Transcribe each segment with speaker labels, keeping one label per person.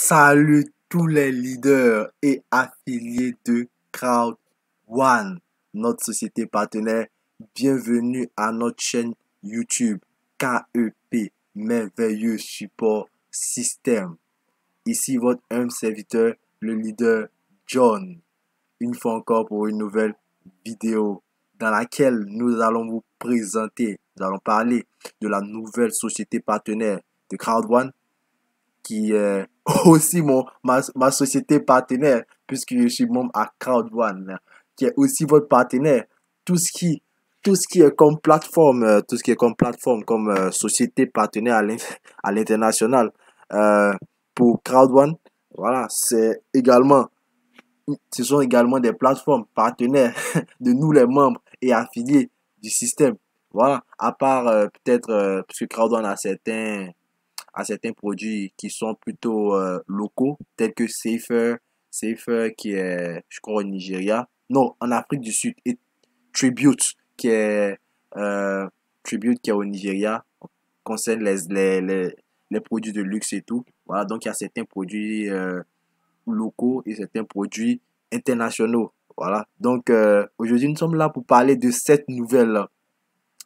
Speaker 1: Salut tous les leaders et affiliés de Crowd1, notre société partenaire. Bienvenue à notre chaîne YouTube KEP, Merveilleux Support Système. Ici votre humble serviteur, le leader John. Une fois encore pour une nouvelle vidéo dans laquelle nous allons vous présenter, nous allons parler de la nouvelle société partenaire de Crowd1, qui est aussi ma société partenaire, puisque je suis membre à Crowd1, qui est aussi votre partenaire. Tout ce qui est comme plateforme, comme société partenaire à l'international, pour Crowd1, voilà, ce sont également des plateformes partenaires de nous les membres et affiliés du système. Voilà, à part peut-être, parce que Crowd1 a certains produits qui sont plutôt locaux, tels que Safer qui est, je crois, au Nigeria. Non, en Afrique du Sud. Et Tribute qui est, au Nigeria, concerne les produits de luxe et tout. Voilà, donc il y a certains produits locaux et certains produits internationaux. Voilà, donc aujourd'hui, nous sommes là pour parler de cette nouvelle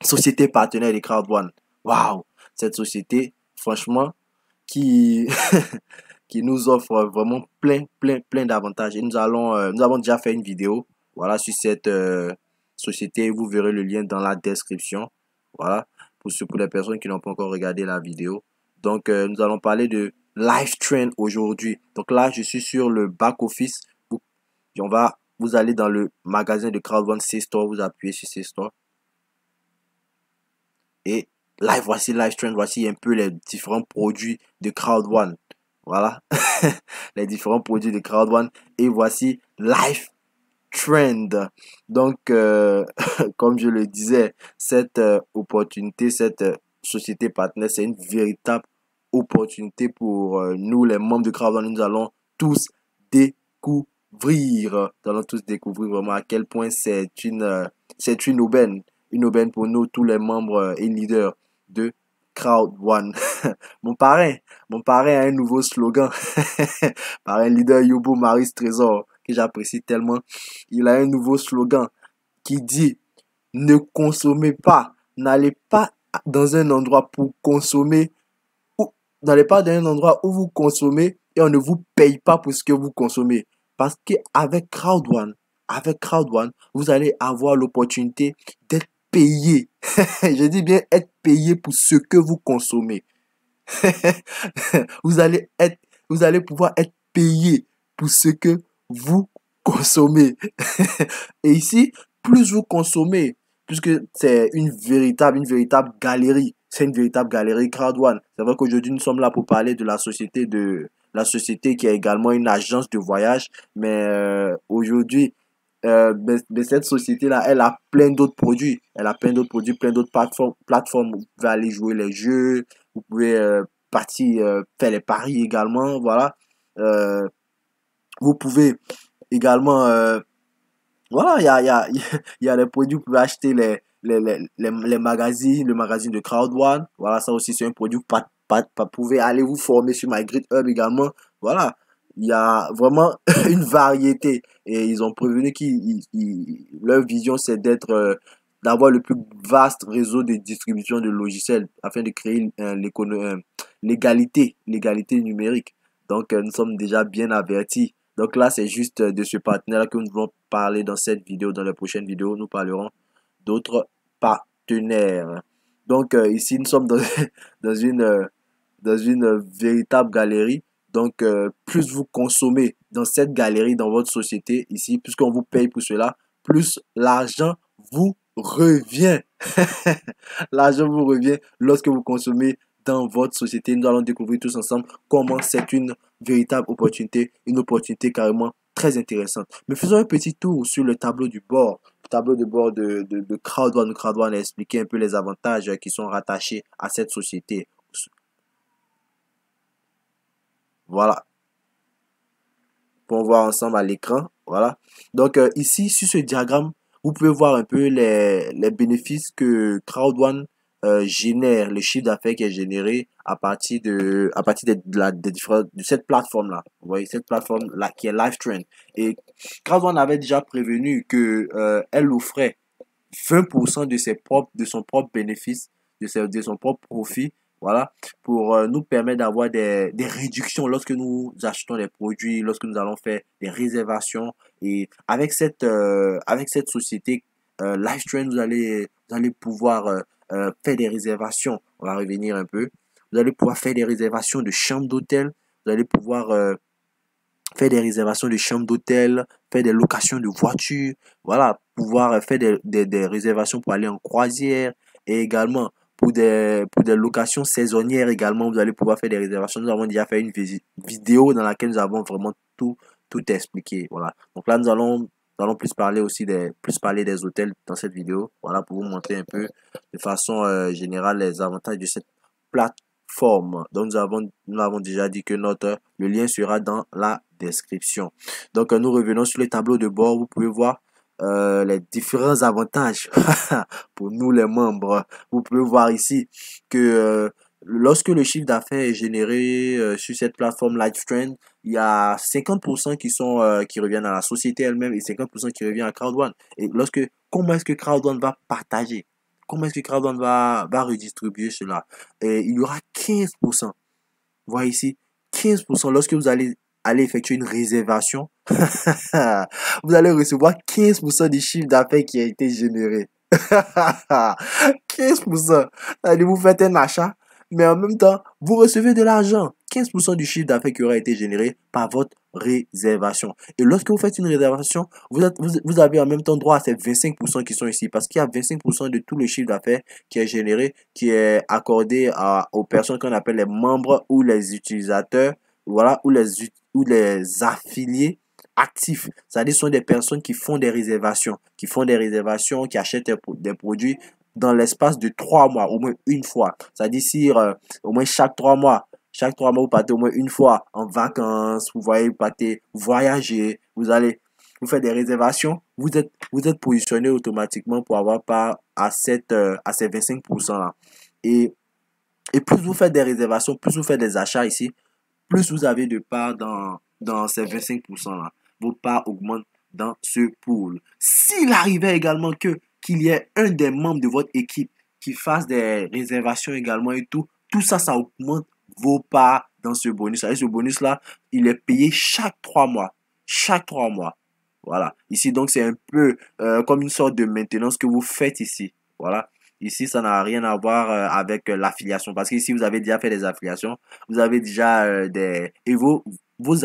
Speaker 1: société partenaire de Crowd1. Waouh, cette société, franchement, qui qui nous offre vraiment plein d'avantages. Et nous avons déjà fait une vidéo, voilà, sur cette société. Vous verrez le lien dans la description, voilà, pour les personnes qui n'ont pas encore regardé la vidéo. Donc nous allons parler de Live Trend aujourd'hui. Donc là, je suis sur le back office. Vous allez dans le magasin de Crowd1 C-Store, vous appuyez sur C-Store. Et voici Live Trend, voici un peu les différents produits de Crowd1. Voilà, les différents produits de Crowd1. Et voici Live Trend. Donc, comme je le disais, cette opportunité, cette société partenaire, c'est une véritable opportunité pour nous, les membres de Crowd1. Nous allons tous découvrir. Nous allons tous découvrir vraiment à quel point c'est une aubaine. Une aubaine pour nous, tous les membres et leaders de Crowd1. Mon parrain a un nouveau slogan. Parrain leader Yobo Maris Trésor, que j'apprécie tellement. Il a un nouveau slogan qui dit: ne consommez pas, n'allez pas dans un endroit pour consommer, n'allez pas dans un endroit où vous consommez et on ne vous paye pas pour ce que vous consommez. Parce qu'avec Crowd1, vous allez avoir l'opportunité d'être payé. Je dis bien être payé pour ce que vous consommez. vous allez pouvoir être payé pour ce que vous consommez. Et ici, plus vous consommez, puisque c'est une véritable galerie. C'est une véritable galerie Crowd1. C'est vrai qu'aujourd'hui, nous sommes là pour parler de la société qui est également une agence de voyage. Mais aujourd'hui, cette société-là, elle a plein d'autres produits. Elle a plein d'autres produits, plein d'autres plateformes. Vous pouvez aller jouer les jeux. Vous pouvez faire les paris également. Voilà. Vous pouvez également... voilà, il y a les produits. Vous pouvez acheter les magazines, le magazine de Crowd1. Voilà, ça aussi, c'est un produit. Vous pouvez aller vous former sur MyGridHub également. Voilà. Il y a vraiment une variété et ils ont prévenu leur vision c'est d'avoir le plus vaste réseau de distribution de logiciels afin de créer l'égalité numérique. Donc nous sommes déjà bien avertis. Donc là c'est juste de ce partenaire que nous allons parler dans cette vidéo. Dans les prochaines vidéos nous parlerons d'autres partenaires. Donc ici nous sommes dans une véritable galerie. Donc, plus vous consommez dans cette galerie, dans votre société ici, puisqu'on vous paye pour cela, plus l'argent vous revient. L'argent vous revient lorsque vous consommez dans votre société. Nous allons découvrir tous ensemble comment c'est une véritable opportunité, une opportunité carrément très intéressante. Mais faisons un petit tour sur le tableau du bord. Le tableau de bord de Crowd1. Crowd1 a expliqué un peu les avantages qui sont rattachés à cette société. Voilà, pour voir ensemble à l'écran. Voilà. Donc ici, sur ce diagramme, vous pouvez voir un peu les bénéfices que Crowd1 génère le chiffre d'affaires qui est généré à partir de cette plateforme-là. Vous voyez, cette plateforme-là qui est LiveTrend. Et Crowd1 avait déjà prévenu que elle offrait 20% de son propre bénéfice, de son propre profit, voilà, pour nous permettre d'avoir des réductions lorsque nous achetons des produits, lorsque nous allons faire des réservations. Et avec cette société LiveTrend, vous allez pouvoir faire des réservations. On va revenir un peu. Vous allez pouvoir faire des réservations de chambres d'hôtel. Vous allez pouvoir faire des réservations de chambres d'hôtel, faire des locations de voitures, voilà, pouvoir faire des réservations pour aller en croisière et également pour des locations saisonnières également, vous allez pouvoir faire des réservations. Nous avons déjà fait une vidéo dans laquelle nous avons vraiment tout expliqué, voilà. Donc là, nous allons plus parler des hôtels dans cette vidéo, voilà, pour vous montrer un peu de façon générale les avantages de cette plateforme. Donc nous avons déjà dit que le lien sera dans la description. Donc nous revenons sur le tableau de bord. Vous pouvez voir les différents avantages pour nous les membres. Vous pouvez voir ici que lorsque le chiffre d'affaires est généré sur cette plateforme LiveTrend, il y a 50% qui reviennent à la société elle-même et 50% qui reviennent à Crowd1. Et comment est-ce que Crowd1 va partager? Comment est-ce que Crowd1 va redistribuer cela? Et il y aura 15%. Vous voyez ici, 15% lorsque vous allez effectuer une réservation, vous allez recevoir 15% du chiffre d'affaires qui a été généré. 15%. Allez, vous faites un achat, mais en même temps, vous recevez de l'argent. 15% du chiffre d'affaires qui aura été généré par votre réservation. Et lorsque vous faites une réservation, vous avez en même temps droit à ces 25% qui sont ici. Parce qu'il y a 25% de tout le chiffre d'affaires qui est généré, qui est accordé aux personnes qu'on appelle les membres ou les utilisateurs, voilà, ou les affiliés actifs. C'est-à-dire, ce sont des personnes qui font des réservations, qui achètent des produits dans l'espace de 3 mois, au moins une fois. C'est-à-dire, si au moins chaque 3 mois, vous partez au moins une fois en vacances, vous voyez, vous partez voyager, vous faites des réservations, vous êtes positionné automatiquement pour avoir part à ces 25% là. Et plus vous faites des réservations, plus vous faites des achats ici, plus vous avez de parts dans ces 25% là. Vos parts augmentent dans ce pool. S'il arrivait également qu'il y ait un des membres de votre équipe qui fasse des réservations également et tout ça, ça augmente vos parts dans ce bonus. Ce bonus-là, il est payé chaque 3 mois. Chaque 3 mois. Voilà. Ici, donc, c'est un peu comme une sorte de maintenance que vous faites ici. Voilà. Ici, ça n'a rien à voir avec l'affiliation. Parce que ici, vous avez déjà fait des affiliations. Vous avez déjà Et vos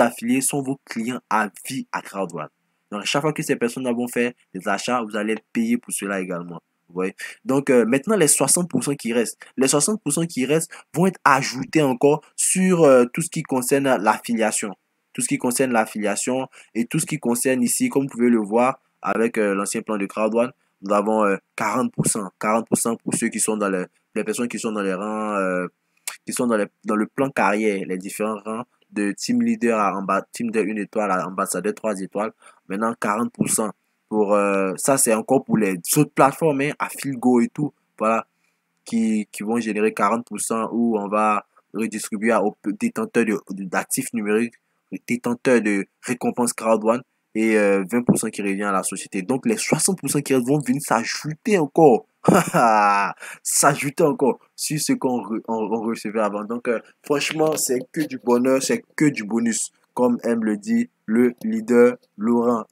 Speaker 1: affiliés sont vos clients à vie à Crowd1. Donc, chaque fois que ces personnes vont faire des achats, vous allez être payé pour cela également. Vous voyez? Donc, maintenant, les 60% qui restent. Les 60% qui restent vont être ajoutés encore sur tout ce qui concerne l'affiliation. Tout ce qui concerne l'affiliation et tout ce qui concerne ici, comme vous pouvez le voir avec l'ancien plan de Crowd1, nous avons 40%. 40% pour ceux qui sont les personnes qui sont dans les rangs, qui sont dans le plan carrière, les différents rangs de team leader team leader 1 étoile à ambassadeur 3 étoiles. Maintenant, 40% pour ça, c'est encore pour les autres plateformes, hein, à Philgo et tout, voilà, qui vont générer 40% où on va redistribuer aux détenteurs d'actifs numériques, détenteurs de récompenses Crowd1 et 20% qui revient à la société. Donc les 60% qui vont venir s'ajouter encore. S'ajouter encore sur ce qu'on recevait avant. Donc franchement, c'est que du bonheur, c'est que du bonus, comme aime le dit le leader Laurent.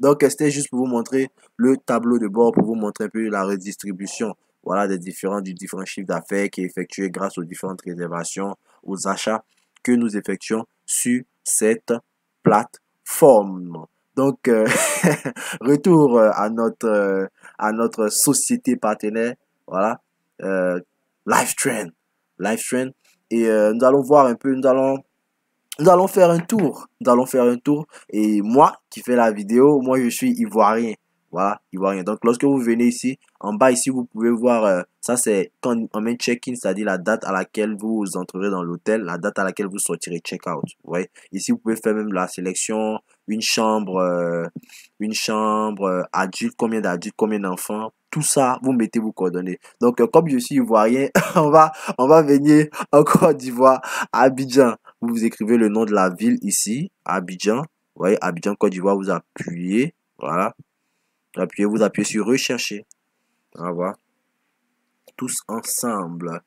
Speaker 1: Donc c'était juste pour vous montrer le tableau de bord, pour vous montrer un peu la redistribution, voilà, du différents chiffres d'affaires qui est effectué grâce aux différentes réservations, aux achats que nous effectuons sur cette plateforme. Donc, retour à notre société partenaire, voilà, euh, LiveTrend. LiveTrend. Et nous allons voir un peu, nous allons faire un tour. Nous allons faire un tour. Et moi, qui fais la vidéo, moi, je suis ivoirien. Voilà, ivoirien. Donc, lorsque vous venez ici, en bas ici, vous pouvez voir, ça c'est quand on met check-in, c'est-à-dire la date à laquelle vous entrerez dans l'hôtel, la date à laquelle vous sortirez check-out. Vous voyez, ici, vous pouvez faire même la sélection, une chambre adulte, combien d'adultes, combien d'enfants, tout ça, vous mettez vos coordonnées. Donc, comme je suis ivoirien, on va venir en Côte d'Ivoire, à Abidjan. Vous écrivez le nom de la ville ici, Abidjan. Vous voyez, Abidjan, Côte d'Ivoire, vous appuyez. Voilà. Vous appuyez sur rechercher. On va voir tous ensemble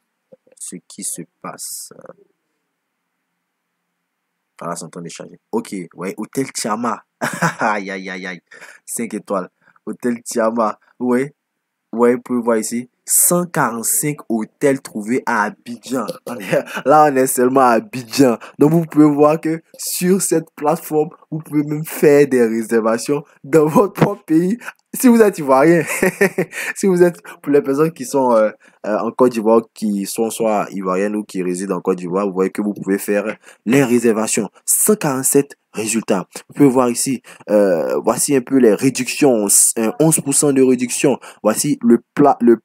Speaker 1: ce qui se passe. Voilà, c'est en train de charger. Ok, ouais, Hôtel Tiama. Aïe, aïe, aïe, aïe. 5 étoiles. Hôtel Tiama. Ouais, ouais, vous pouvez voir ici. 145 hôtels trouvés à Abidjan. Là, on est seulement à Abidjan. Donc, vous pouvez voir que sur cette plateforme, vous pouvez même faire des réservations dans votre propre pays. Si vous êtes ivoirien, si vous êtes, pour les personnes qui sont en Côte d'Ivoire, qui sont soit ivoiriennes ou qui résident en Côte d'Ivoire, vous voyez que vous pouvez faire les réservations. 147 résultats. Vous pouvez voir ici, voici un peu les réductions, 11% de réduction. Voici le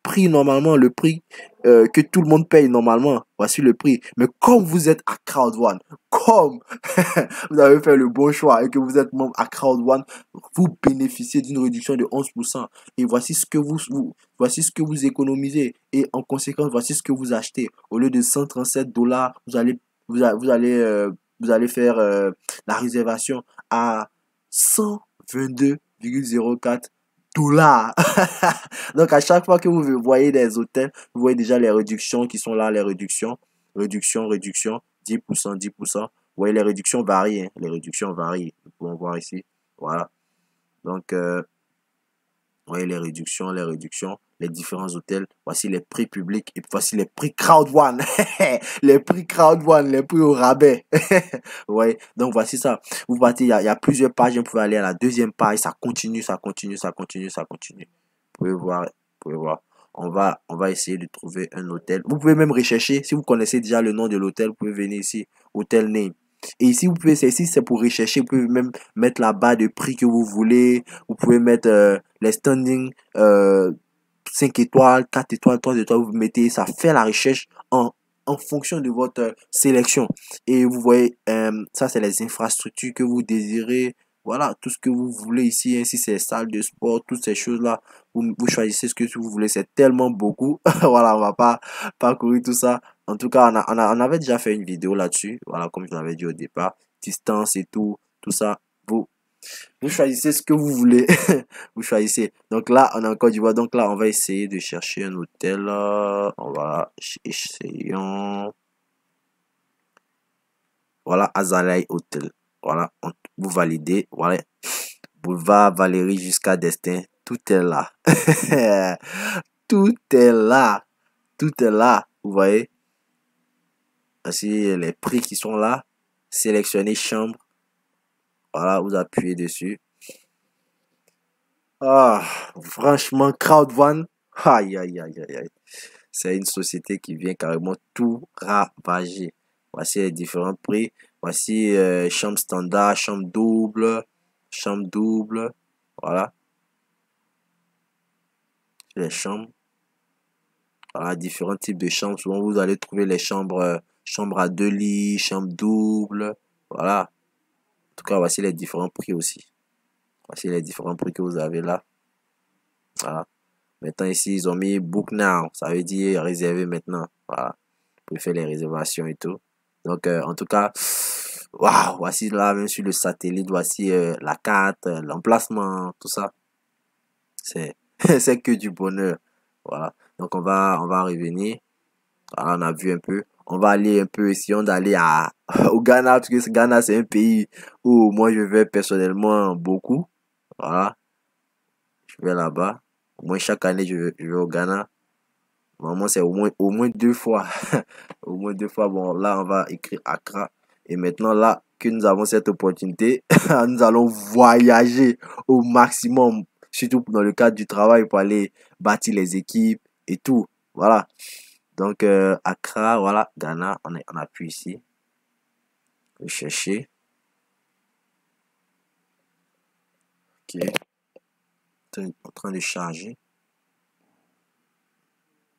Speaker 1: prix normalement, le prix que tout le monde paye normalement. Voici le prix. Mais comme vous êtes à Crowd One, comme vous avez fait le bon choix et que vous êtes membre à Crowd One, vous bénéficiez d'une réduction de 11%. Et voici ce que voici ce que vous économisez. Et en conséquence, voici ce que vous achetez. Au lieu de 137 $, vous allez faire la réservation à 122,04 $. Donc, à chaque fois que vous voyez des hôtels, vous voyez déjà les réductions qui sont là, les réductions, réduction, 10%, 10%. Vous voyez, les réductions varient, hein. Les réductions varient. Nous pouvons voir ici. Voilà. Donc, vous voyez les réductions, les différents hôtels. Voici les prix publics et voici les prix Crowd One. Les prix Crowd One, les prix au rabais. Vous voyez, donc voici ça. Vous partez, il y a plusieurs pages. Vous pouvez aller à la deuxième page. Ça continue, ça continue, ça continue, ça continue. Vous pouvez voir, vous pouvez voir. On va essayer de trouver un hôtel. Vous pouvez même rechercher. Si vous connaissez déjà le nom de l'hôtel, vous pouvez venir ici. Hôtel Name. Et ici, vous pouvez, ici, c'est pour rechercher. Vous pouvez même mettre la barre de prix que vous voulez. Vous pouvez mettre les standings 5 étoiles, 4 étoiles, 3 étoiles. Vous mettez, ça fait la recherche en fonction de votre sélection. Et vous voyez, ça, c'est les infrastructures que vous désirez. Voilà, tout ce que vous voulez ici. Ainsi, c'est salles de sport, toutes ces choses-là. Vous choisissez ce que vous voulez. C'est tellement beaucoup. Voilà, on va pas parcourir tout ça. En tout cas, on avait déjà fait une vidéo là-dessus. Voilà, comme je l'avais dit au départ. Distance et tout ça. Vous choisissez ce que vous voulez. Vous choisissez. Donc là, on a encore du bois. Donc là, on va essayer de chercher un hôtel. On va essayer. Voilà, Azalea Hotel. Voilà, vous validez. Voilà, Boulevard Valérie jusqu'à Destin. Tout est là. Tout est là. Tout est là. Vous voyez. Voici les prix qui sont là. Sélectionnez chambre. Voilà, vous appuyez dessus. Ah, franchement, Crowd One. Aïe, aïe, aïe, aïe, aïe. C'est une société qui vient carrément tout ravager. Voici les différents prix. Voici chambre standard, chambre double, chambre double. Voilà, les chambres. Voilà, différents types de chambres. Souvent, vous allez trouver les chambres, chambres à 2 lits, chambre double. Voilà. En tout cas, voici les différents prix aussi. Voici les différents prix que vous avez là. Voilà. Maintenant, ici, ils ont mis Book Now. Ça veut dire réserver maintenant. Voilà. Vous pouvez faire les réservations et tout. Donc, en tout cas, waouh, voici là, même sur le satellite, voici la carte, l'emplacement, tout ça. C'est, c'est que du bonheur. Voilà. Donc, on va revenir. Voilà, on a vu un peu. On va aller un peu, essayons d'aller au Ghana, parce que ce Ghana, c'est un pays où moi, je vais personnellement beaucoup. Voilà. Je vais là-bas. Au moins, chaque année, je vais au Ghana. Normalement, c'est au moins 2 fois. Au moins 2 fois. Bon, là, on va écrire Accra. Et maintenant, là, que nous avons cette opportunité, nous allons voyager au maximum. Surtout dans le cadre du travail pour aller bâtir les équipes et tout. Voilà. Donc, Accra, voilà, Ghana, on appuie ici. Rechercher. Ok. En train de charger.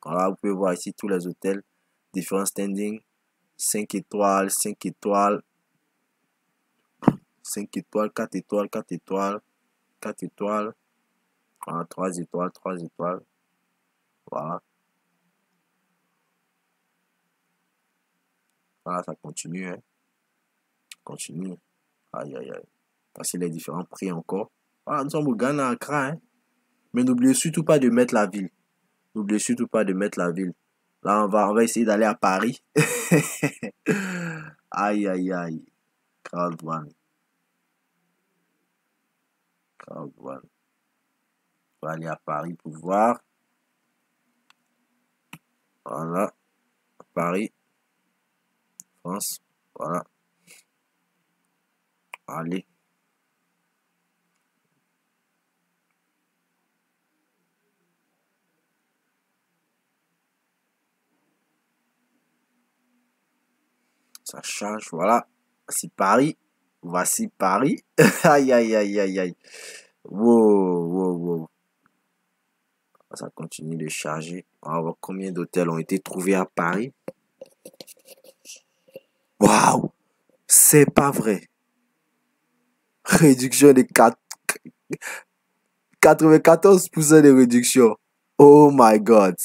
Speaker 1: Voilà, vous pouvez voir ici tous les hôtels. Différents standings. 5 étoiles, 5 étoiles. 5 étoiles, 4 étoiles, 4 étoiles, 4 étoiles, 3 étoiles, 3 étoiles. Voilà. Voilà, ça continue, hein. Continue. Aïe, aïe, aïe. Voici les différents prix encore. Voilà, nous sommes au Ghana, à Accra, hein. Mais n'oubliez surtout pas de mettre la ville. N'oubliez surtout pas de mettre la ville. Là, on va essayer d'aller à Paris. Aïe, aïe, aïe. Crowd one. Crowd one. On va aller à Paris pour voir. Voilà. Paris. France. Voilà. Allez. Ça change. Voilà. Voici Paris. Voici Paris. Aïe, aïe, aïe, aïe, aïe. Wow, wow, wow. Ça continue de charger. On va voir combien d'hôtels ont été trouvés à Paris. Waouh! C'est pas vrai. Réduction de 94% de réduction. Oh my God.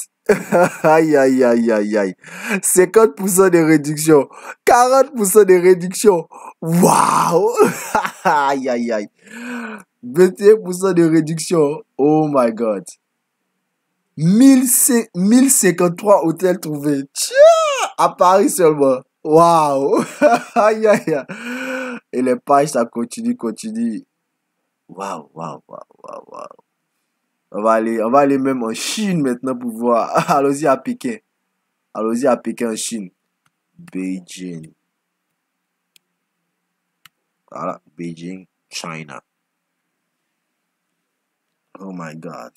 Speaker 1: Aïe, aïe, aïe, aïe, aïe. 50% de réduction. 40% de réduction. Waouh! Aïe, aïe, aïe. 21% de réduction. Oh my God. 1053 hôtels trouvés. Tchia! À Paris seulement. Waouh! Aïe, aïe, aïe. Et les pages, ça continue, continue. Waouh, waouh, waouh, waouh, waouh. On va aller même en Chine maintenant pour voir. Allons-y à Pékin. Allons-y à Pékin en Chine. Beijing. Voilà, Beijing, China. Oh my God.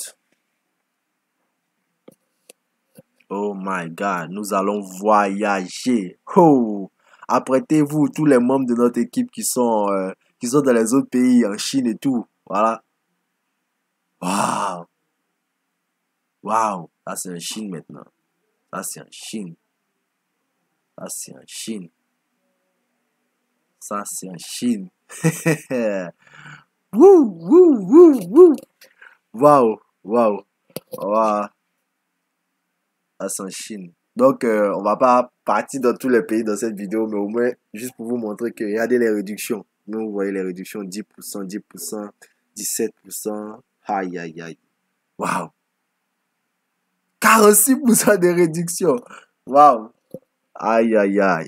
Speaker 1: Oh my God. Nous allons voyager. Oh! Apprêtez-vous, tous les membres de notre équipe qui sont dans les autres pays, en Chine et tout. Voilà. Waouh! Waouh! Ça, c'est en Chine maintenant. Ça, c'est en Chine. Ça, c'est en Chine. Ça, c'est en Chine. Wouh, wouh, wouh, wouh. Waouh, waouh. Waouh. Ça, c'est en Chine. Donc, on va pas partir dans tous les pays dans cette vidéo, mais au moins, juste pour vous montrer que regardez les réductions. Nous, vous voyez les réductions, 10%, 10%, 17%. Aïe, aïe, aïe. Waouh. 46% de réduction. Waouh. Aïe, aïe, aïe.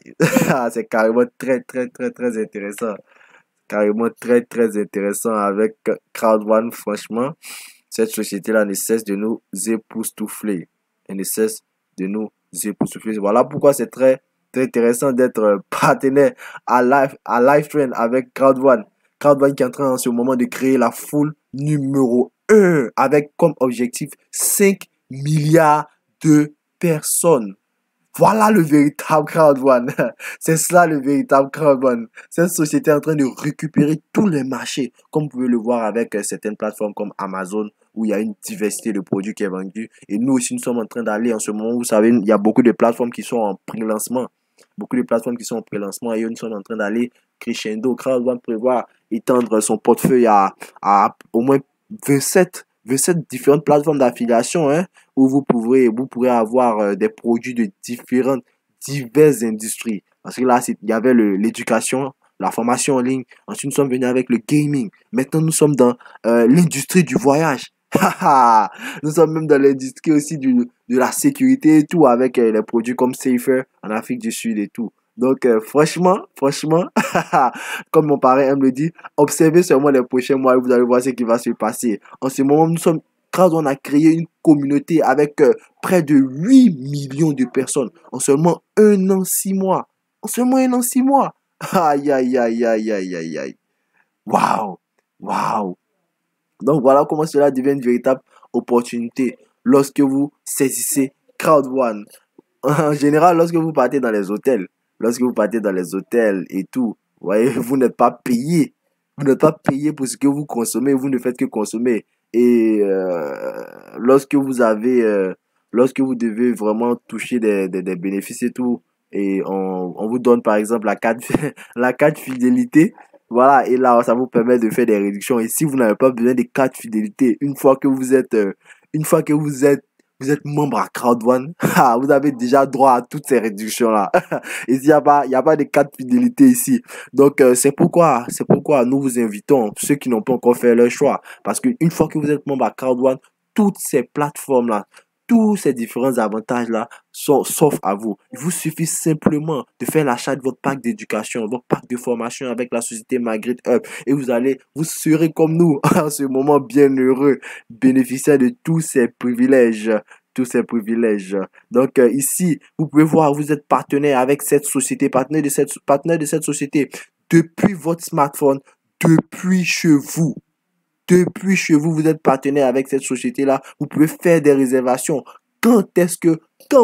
Speaker 1: C'est carrément très, très, très, très intéressant. Carrément très, très intéressant avec Crowd One. Franchement, cette société-là ne cesse de nous époustoufler. Elle ne cesse de nous époustoufler. Voilà pourquoi c'est très, très intéressant d'être partenaire à LiveTrend avec Crowd One. Crowd One qui est en train en ce moment de créer la foule numéro 1 avec comme objectif 5 milliards de personnes. Voilà le véritable Crowd One. C'est cela le véritable Crowd One. Cette société est en train de récupérer tous les marchés, comme vous pouvez le voir avec certaines plateformes comme Amazon, où il y a une diversité de produits qui est vendue. Et nous aussi, nous sommes en train d'aller en ce moment, vous savez, il y a beaucoup de plateformes qui sont en pré-lancement. Beaucoup de plateformes qui sont en pré-lancement et nous sommes en train d'aller crescendo. Crowd One prévoit étendre son portefeuille à au moins 27 différentes plateformes d'affiliation, hein, où vous pourrez avoir des produits de diverses industries. Parce que là, il y avait l'éducation, la formation en ligne. Ensuite, nous sommes venus avec le gaming. Maintenant, nous sommes dans l'industrie du voyage. Nous sommes même dans l'industrie aussi de la sécurité et tout, avec les produits comme Safer en Afrique du Sud et tout. Donc, franchement, comme mon parrain aime le dire, observez seulement les prochains mois et vous allez voir ce qui va se passer. En ce moment, on a créé une communauté avec près de 8 millions de personnes en seulement 1 an, 6 mois. En seulement 1 an, 6 mois. Aïe, aïe, aïe, aïe, aïe, aïe, aïe. Waouh, waouh. Donc, voilà comment cela devient une véritable opportunité lorsque vous saisissez Crowd One. En général, lorsque vous partez dans les hôtels, et tout, vous voyez, vous n'êtes pas payé. Vous n'êtes pas payé pour ce que vous consommez, vous ne faites que consommer. Et lorsque vous devez vraiment toucher des bénéfices et tout, et on vous donne par exemple la carte fidélité, voilà, et là, ça vous permet de faire des réductions. Et si vous n'avez pas besoin de carte fidélité, une fois que vous êtes vous êtes membre à Crowd1, vous avez déjà droit à toutes ces réductions-là. Ici, il y a pas de cas de fidélité ici. Donc, c'est pourquoi nous vous invitons, ceux qui n'ont pas encore fait leur choix. Parce qu'une fois que vous êtes membre à Crowd1, toutes ces plateformes-là, tous ces différents avantages-là s'offrent à vous. Il vous suffit simplement de faire l'achat de votre pack d'éducation, votre pack de formation avec la société Magritte Hub. Et vous serez comme nous, en ce moment bien heureux, bénéficiaire de tous ces privilèges. Tous ces privilèges. Donc, ici, vous pouvez voir, vous êtes partenaire avec cette société, partenaire de cette société, depuis votre smartphone, depuis chez vous. Depuis chez vous, vous êtes partenaire avec cette société-là. Vous pouvez faire des réservations. Quand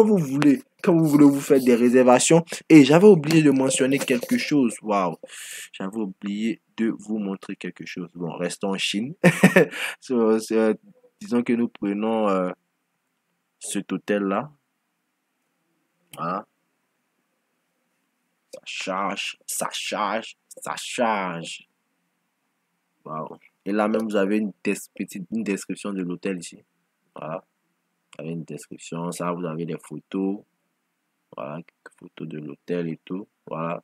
Speaker 1: vous voulez vous faire des réservations. Et j'avais oublié de mentionner quelque chose. Waouh. J'avais oublié de vous montrer quelque chose. Bon, restons en Chine. Disons que nous prenons cet hôtel-là. Voilà. Ça charge. Wow. Et là même, vous avez une description de l'hôtel ici. Voilà. Vous avez une description, ça, vous avez des photos. Voilà, quelques photos de l'hôtel et tout. Voilà.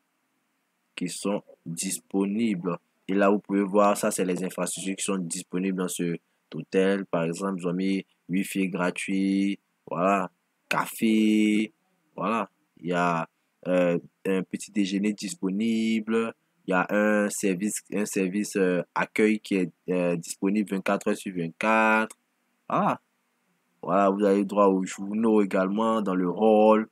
Speaker 1: Qui sont disponibles. Et là, vous pouvez voir, ça, c'est les infrastructures qui sont disponibles dans ce hôtel. Par exemple, ils ont mis Wi-Fi gratuit. Voilà. Café. Voilà. Il y a un petit déjeuner disponible. Il y a un service accueil qui est disponible 24 heures sur 24. Ah, voilà, vous avez droit aux journaux également dans le hall.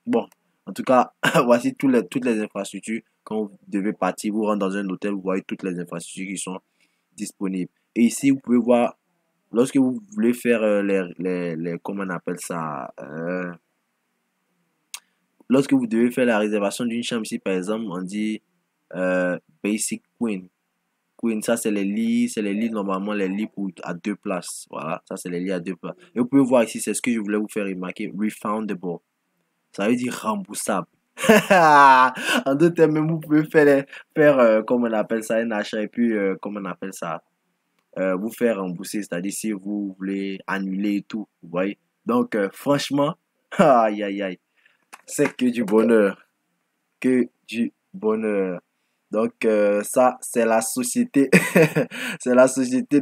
Speaker 1: Bon, en tout cas, voici toutes les infrastructures. Quand vous devez partir, vous rentrez dans un hôtel, vous voyez toutes les infrastructures qui sont disponibles. Et ici, vous pouvez voir, lorsque vous voulez faire comment on appelle ça, lorsque vous devez faire la réservation d'une chambre ici, par exemple, on dit Basic Queen. Queen, ça c'est les lits, normalement les lits à 2 places. Voilà, ça c'est les lits à 2 places. Et vous pouvez voir ici, c'est ce que je voulais vous faire remarquer, refundable. Ça veut dire remboursable. En d'autres termes, même vous pouvez comment on appelle ça, un achat et puis, comment on appelle ça, vous faire rembourser, c'est-à-dire si vous voulez annuler et tout, vous voyez. Donc, franchement, aïe aïe aïe, c'est que du bonheur. Que du bonheur. Donc, ça, c'est la société, c'est la société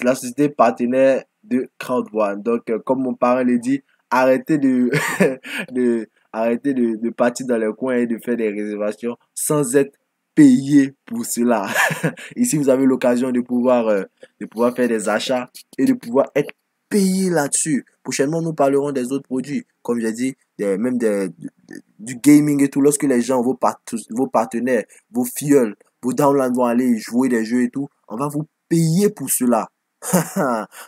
Speaker 1: la société partenaire de Crowd1. Donc, comme mon parent le dit, arrêtez de partir dans les coins et de faire des réservations sans être payé pour cela. Ici, vous avez l'occasion de pouvoir faire des achats et de pouvoir être payé là-dessus. Prochainement, nous parlerons des autres produits, comme j'ai dit, du gaming et tout. Lorsque les gens, vos partenaires, vos filleuls, vos downloads vont aller jouer des jeux et tout, on va vous payer pour cela.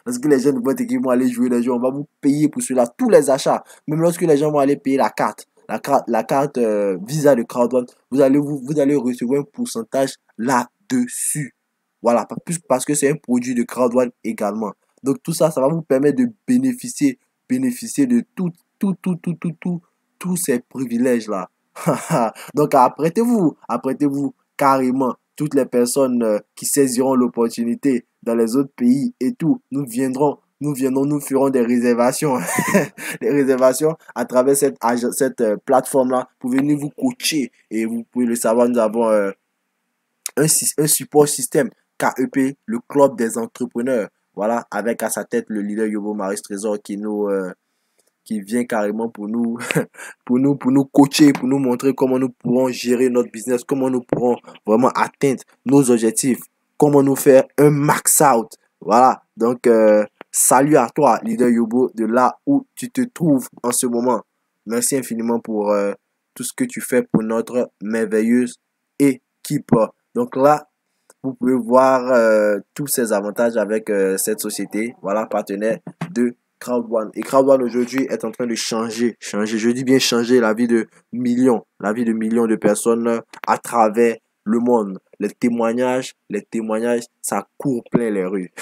Speaker 1: Lorsque les gens de votre équipe vont aller jouer des jeux, on va vous payer pour cela. Tous les achats, même lorsque les gens vont aller payer la carte Visa de Crowd1, vous allez recevoir un pourcentage là-dessus. Voilà, parce que c'est un produit de Crowd1 également. Donc tout ça, ça va vous permettre de bénéficier de tous ces privilèges-là. Donc apprêtez-vous carrément. Toutes les personnes qui saisiront l'opportunité dans les autres pays et tout, nous ferons des réservations. Des réservations à travers cette plateforme-là pour venir vous coacher. Et vous pouvez le savoir, nous avons un support système KEP, le club des entrepreneurs. Voilà, avec à sa tête le leader Yobo Maris Trésor qui vient carrément pour nous pour nous coacher, pour nous montrer comment nous pourrons gérer notre business, comment nous pourrons vraiment atteindre nos objectifs, comment nous faire un max out. Voilà, donc salut à toi leader Yobo de là où tu te trouves en ce moment. Merci infiniment pour tout ce que tu fais pour notre merveilleuse équipe. Donc là, vous pouvez voir tous ces avantages avec cette société, voilà, partenaire de Crowd1. Et Crowd1 aujourd'hui est en train de changer, je dis bien changer la vie de millions de personnes à travers le monde. Les témoignages, ça court plein les rues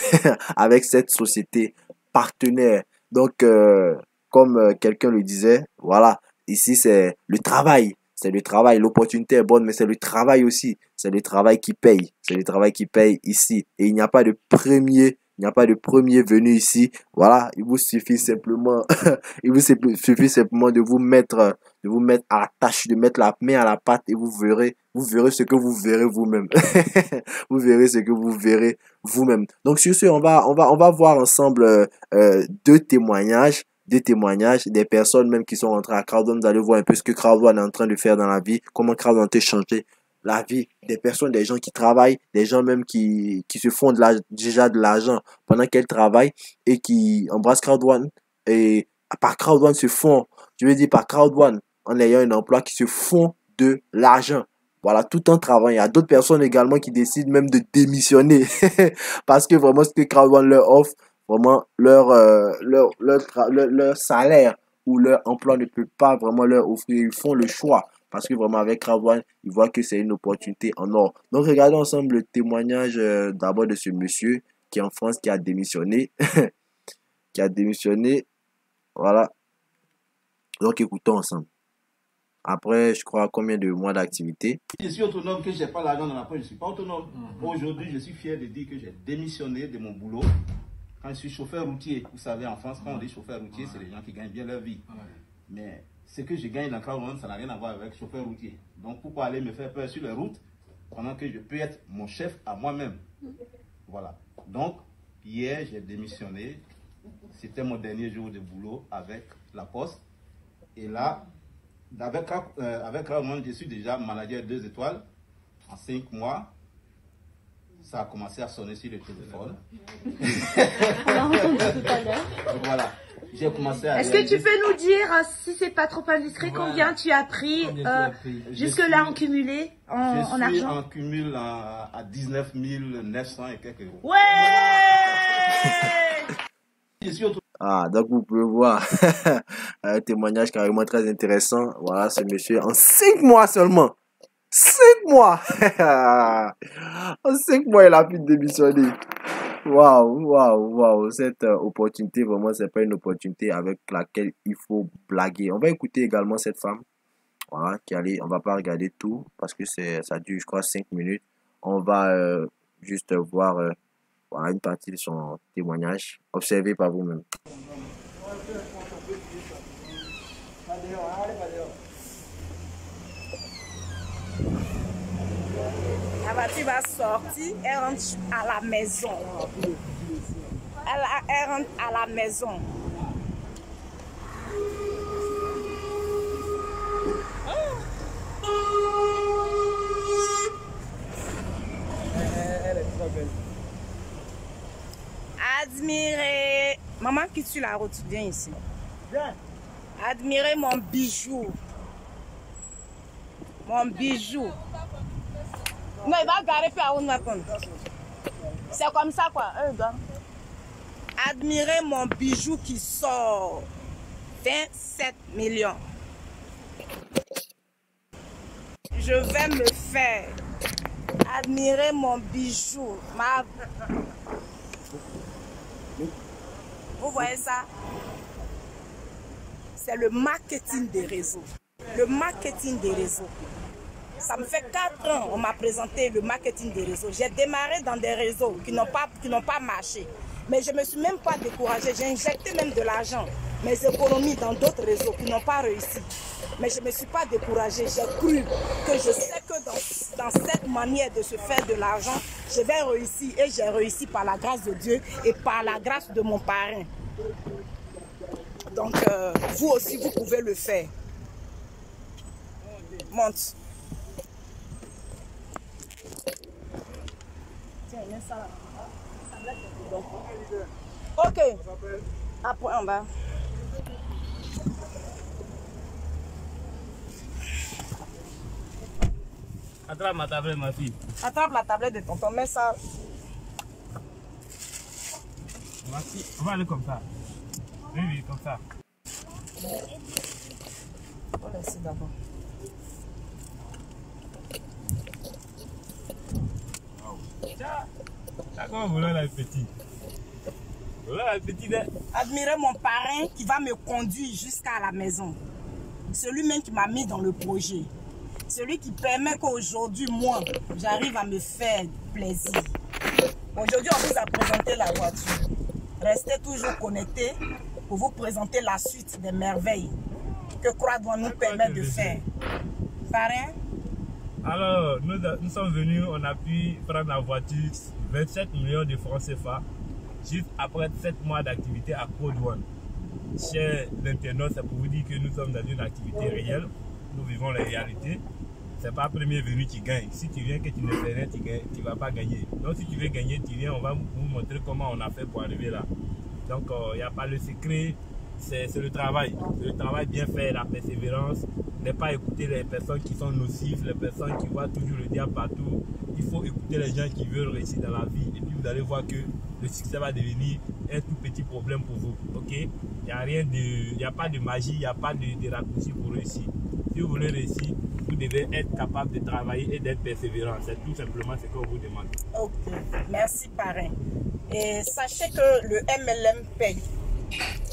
Speaker 1: avec cette société partenaire. Donc, comme quelqu'un le disait, voilà, ici c'est le travail. C'est le travail, l'opportunité est bonne, mais c'est le travail aussi. C'est le travail qui paye. C'est le travail qui paye ici. Et il n'y a pas de premier Il n'y a pas de premier venu ici. Voilà, il vous suffit simplement, suffit simplement de vous mettre à la tâche, de mettre la main à la pâte et vous verrez ce que vous verrez vous-même. Vous verrez ce que vous verrez vous-même. Donc sur ce, on va voir ensemble deux témoignages des personnes même qui sont rentrées à Crowd1. Vous allez voir un peu ce que Crowd1 est en train de faire dans la vie, comment Crowd1 a changé la vie des personnes, des gens qui travaillent, des gens même qui se font déjà de l'argent pendant qu'elles travaillent et qui embrassent Crowd1 et par Crowd1 se font, je veux dire par Crowd1 en ayant un emploi qui se font de l'argent. Voilà, tout en travaillant. Il y a d'autres personnes également qui décident même de démissionner parce que vraiment ce que Crowd1 leur offre, vraiment leur salaire ou leur emploi ne peut pas vraiment leur offrir. Ils font le choix parce que vraiment avec Crowd1, ils voient que c'est une opportunité en or. Donc regardons ensemble le témoignage d'abord de ce monsieur qui est en France, qui a démissionné. Qui a démissionné. Voilà. Donc écoutons ensemble. Après, je crois, combien de mois d'activité?
Speaker 2: Je suis autonome, que je n'ai pas l'argent dans la poche, je ne suis pas autonome. Aujourd'hui, je suis fier de dire que j'ai démissionné de mon boulot. Quand je suis chauffeur routier, vous savez, en France, quand on dit chauffeur routier, c'est les gens qui gagnent bien leur vie. Mais ce que je gagne dans Crowd1, ça n'a rien à voir avec chauffeur routier. Donc, pourquoi aller me faire peur sur les routes pendant que je peux être mon chef à moi-même? Voilà. Donc, hier, j'ai démissionné. C'était mon dernier jour de boulot avec la Poste. Et là, avec Crowd1, je suis déjà manager 2 étoiles. En 5 mois, ça a commencé à sonner sur le téléphone.
Speaker 3: On l'a entendu tout à l'heure.
Speaker 2: Voilà. J'ai commencé à...
Speaker 3: Est-ce que tu peux nous dire, si c'est pas trop indiscret, combien tu as pris jusque-là en cumulé, en argent?
Speaker 2: Je suis en cumul à 19 900 et quelques euros.
Speaker 3: Ouais.
Speaker 1: Ah, donc vous pouvez voir un témoignage carrément très intéressant. Voilà, ce monsieur en 5 mois seulement. 5 mois. En 5 mois, il a pu démissionner. Waouh. Cette opportunité, vraiment, c'est pas une opportunité avec laquelle il faut blaguer. On va écouter également cette femme. Voilà, on va pas regarder tout parce que ça dure, je crois, 5 minutes. On va juste voir voilà, une partie de son témoignage. Observez par vous-même.
Speaker 4: La voiture va sortir, elle rentre à la maison. Elle rentre à la maison. Elle est très belle. Admirez. Maman qui suit la route, viens ici. Viens. Admirez mon bijou. Mon bijou. Non, il va garer puis à une compte. C'est comme ça quoi. Admirez mon bijou qui sort. 27 millions. Je vais me faire. Admirez mon bijou. Vous voyez ça? C'est le marketing des réseaux. Le marketing des réseaux. Ça me fait 4 ans on m'a présenté le marketing des réseaux. J'ai démarré dans des réseaux qui n'ont pas marché. Mais je ne me suis même pas découragée. J'ai injecté même de l'argent, mes économies dans d'autres réseaux qui n'ont pas réussi. Mais je ne me suis pas découragée. J'ai cru que je sais que dans cette manière de se faire de l'argent, je vais réussir. Et j'ai réussi par la grâce de Dieu et par la grâce de mon parrain. Donc, vous aussi, vous pouvez le faire. Monte. Tiens, mets ça là. Ok. Après, en bas.
Speaker 5: Attrape ma tablette, ma fille.
Speaker 4: Attrape la tablette de tonton, mets ça.
Speaker 5: On va aller comme ça. Oui, comme ça.
Speaker 4: On va laisser d'abord.
Speaker 5: Comment vous l'avez petit? Voilà, petit.
Speaker 4: Admirez mon parrain qui va me conduire jusqu'à la maison. Celui même qui m'a mis dans le projet. Celui qui permet qu'aujourd'hui, moi, j'arrive à me faire plaisir. Aujourd'hui, on vous a présenté la voiture. Restez toujours connectés pour vous présenter la suite des merveilles que CroixDouane nous permet de faire. Parrain?
Speaker 5: Alors, nous sommes venus, on a pu prendre la voiture 27 millions de francs CFA juste après 7 mois d'activité à CroixDouane. Chers internautes, c'est pour vous dire que nous sommes dans une activité réelle. Nous vivons la réalité. C'est pas premier venu qui gagne. Si tu viens que tu ne fais rien, tu ne vas pas gagner. Donc si tu veux gagner, tu viens, on va vous montrer comment on a fait pour arriver là. Donc il n'y a pas le secret, c'est le travail. C'est le travail bien fait, la persévérance. Ne pas écouter les personnes qui sont nocives, les personnes qui voient toujours le diable partout. Il faut écouter les gens qui veulent réussir dans la vie. Et puis vous allez voir que le succès va devenir un tout petit problème pour vous. Ok? Il n'y a pas de magie, il n'y a pas de raccourci pour réussir. Si vous voulez réussir, vous devez être capable de travailler et d'être persévérant. C'est tout simplement ce qu'on vous demande.
Speaker 4: Ok, merci parrain. Et sachez que le MLM paye.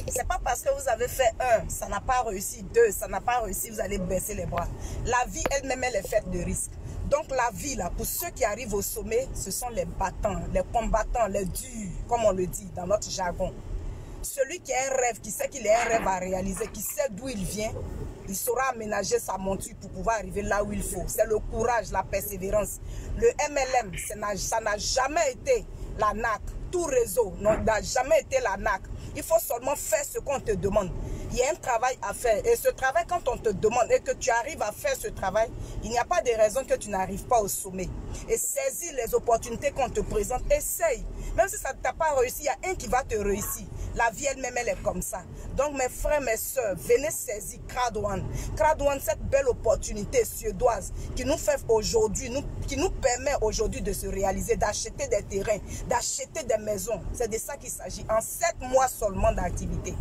Speaker 4: C'est pas parce que vous avez fait 1, ça n'a pas réussi, 2, ça n'a pas réussi, vous allez baisser les bras. La vie elle-même, elle est faite de risques. Donc la vie, là, pour ceux qui arrivent au sommet, ce sont les battants, les combattants, les durs, comme on le dit dans notre jargon. Celui qui a un rêve, qui sait qu'il a un rêve à réaliser, qui sait d'où il vient, il saura aménager sa monture pour pouvoir arriver là où il faut. C'est le courage, la persévérance. Le MLM, ça n'a jamais été la NAC. Tout réseau n'a jamais été la NAC. Il faut seulement faire ce qu'on te demande. Il y a un travail à faire. Et ce travail, quand on te demande et que tu arrives à faire ce travail, il n'y a pas de raison que tu n'arrives pas au sommet. Et saisis les opportunités qu'on te présente. Essaye. Même si ça ne t'a pas réussi, il y a un qui va te réussir. La vie elle-même, elle est comme ça. Donc mes frères, mes soeurs, venez saisir CroixDouane. CroixDouane, cette belle opportunité suédoise qui nous fait aujourd'hui, qui nous permet aujourd'hui de se réaliser, d'acheter des terrains, d'acheter des maisons. C'est de ça qu'il s'agit. En 7 mois seulement d'activité.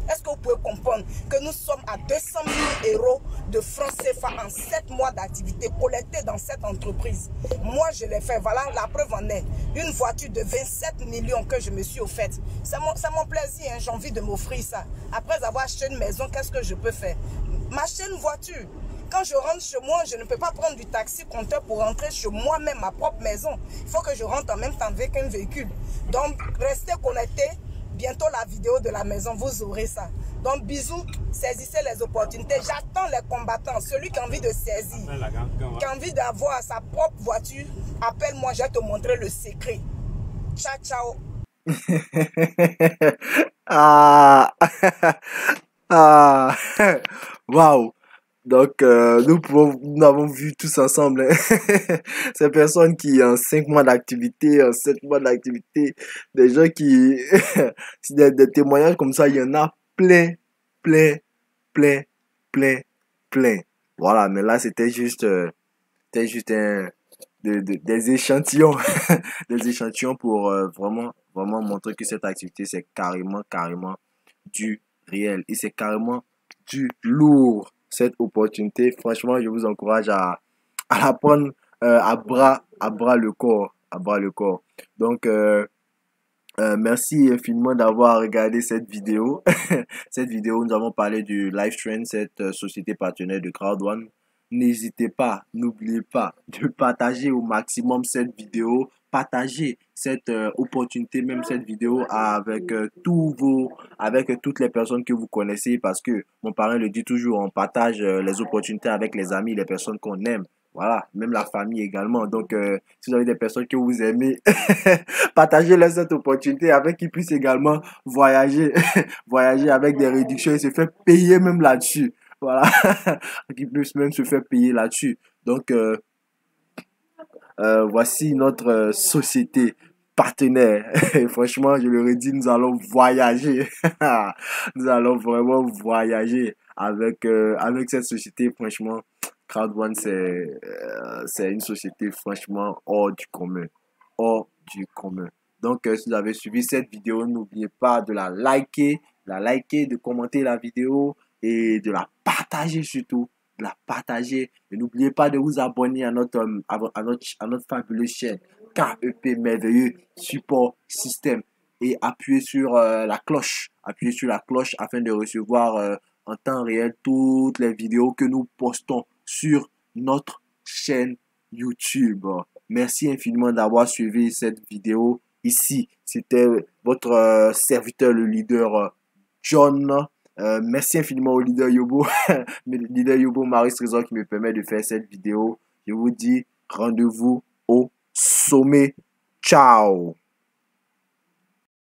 Speaker 4: Est-ce que vous pouvez comprendre que nous sommes à 200 000 € de francs CFA en 7 mois d'activité collectés dans cette entreprise? Moi, je l'ai fait. Voilà, la preuve en est. Une voiture de 27 millions que je me suis offerte. C'est mon plaisir, hein, j'ai envie de m'offrir ça. Après avoir acheté une maison, qu'est-ce que je peux faire? M'acheter une voiture. Quand je rentre chez moi, je ne peux pas prendre du taxi compteur pour rentrer chez moi-même, ma propre maison. Il faut que je rentre en même temps avec un véhicule. Donc, restez connectés. Bientôt la vidéo de la maison, vous aurez ça. Donc bisous, saisissez les opportunités. J'attends les combattants. Celui qui a envie de saisir, qui a envie d'avoir sa propre voiture, appelle-moi, je vais te montrer le secret. Ciao, ciao.
Speaker 1: Ah, ah, waouh. Donc, nous avons vu tous ensemble hein, ces personnes qui, en 5 mois d'activité, en 7 mois d'activité, des gens qui, des témoignages comme ça, il y en a plein, plein, plein, plein, plein. Voilà, mais là, c'était juste des échantillons, des échantillons pour vraiment montrer que cette activité, c'est carrément du réel et c'est carrément du lourd. Cette opportunité, franchement, je vous encourage à la prendre à bras le corps, Donc, merci infiniment d'avoir regardé cette vidéo. Cette vidéo, nous avons parlé du Livetrend, cette société partenaire de CroixDouane. N'hésitez pas, n'oubliez pas de partager au maximum cette vidéo. Partagez cette opportunité, même cette vidéo avec toutes les personnes que vous connaissez parce que mon parrain le dit toujours, on partage les opportunités avec les amis, les personnes qu'on aime. Voilà, même la famille également. Donc, si vous avez des personnes que vous aimez, partagez-leur cette opportunité avec qu'ils puissent également voyager, voyager avec des réductions et se faire payer même là-dessus. Voilà, qu'ils puissent même se faire payer là-dessus. Donc, voici notre société partenaire. Et franchement, je le redis, nous allons voyager. Nous allons vraiment voyager avec cette société. Franchement, CroixDouane, c'est une société franchement hors du commun. Hors du commun. Donc, si vous avez suivi cette vidéo, n'oubliez pas de la liker, de commenter la vidéo et de la partager surtout. De la partager et n'oubliez pas de vous abonner à notre fabuleuse chaîne KEP Merveilleux Support Système et appuyez sur la cloche afin de recevoir en temps réel toutes les vidéos que nous postons sur notre chaîne YouTube. Merci infiniment d'avoir suivi cette vidéo Ici, c'était votre serviteur, le leader John. Merci infiniment au leader Yobo, leader Yobo Maurice Trésor qui me permet de faire cette vidéo. Je vous dis rendez-vous au sommet. Ciao!